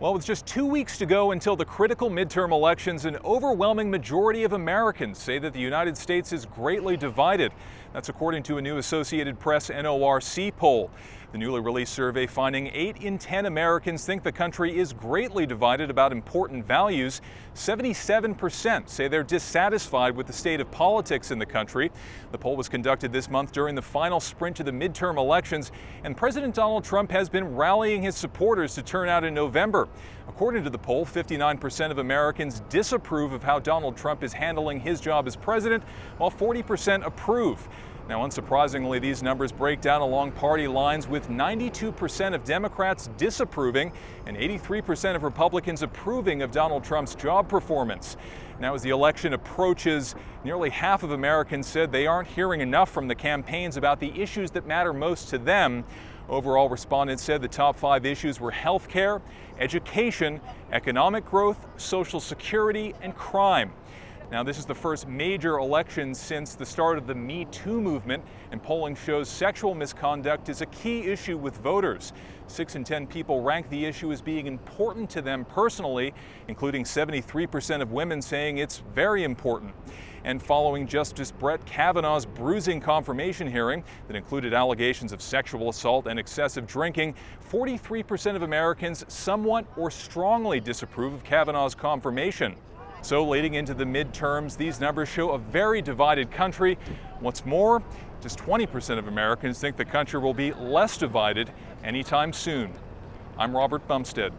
Well, with just 2 weeks to go until the critical midterm elections, an overwhelming majority of Americans say that the United States is greatly divided. That's according to a new Associated Press-NORC poll. The newly released survey finding 8 in 10 Americans think the country is greatly divided about important values. 77% say they're dissatisfied with the state of politics in the country. The poll was conducted this month during the final sprint to the midterm elections, and President Donald Trump has been rallying his supporters to turn out in November. According to the poll, 59% of Americans disapprove of how Donald Trump is handling his job as president, while 40% approve. Now, unsurprisingly, these numbers break down along party lines, with 92% of Democrats disapproving and 83% of Republicans approving of Donald Trump's job performance. Now, as the election approaches, nearly half of Americans said they aren't hearing enough from the campaigns about the issues that matter most to them. Overall, respondents said the top 5 issues were health care, education, economic growth, Social Security, and crime. Now, this is the first major election since the start of the Me Too movement, and polling shows sexual misconduct is a key issue with voters. 6 in 10 people rank the issue as being important to them personally, including 73% of women saying it's very important. And following Justice Brett Kavanaugh's bruising confirmation hearing that included allegations of sexual assault and excessive drinking, 43% of Americans somewhat or strongly disapprove of Kavanaugh's confirmation. So leading into the midterms, these numbers show a very divided country. What's more, just 20% of Americans think the country will be less divided anytime soon. I'm Robert Bumstead.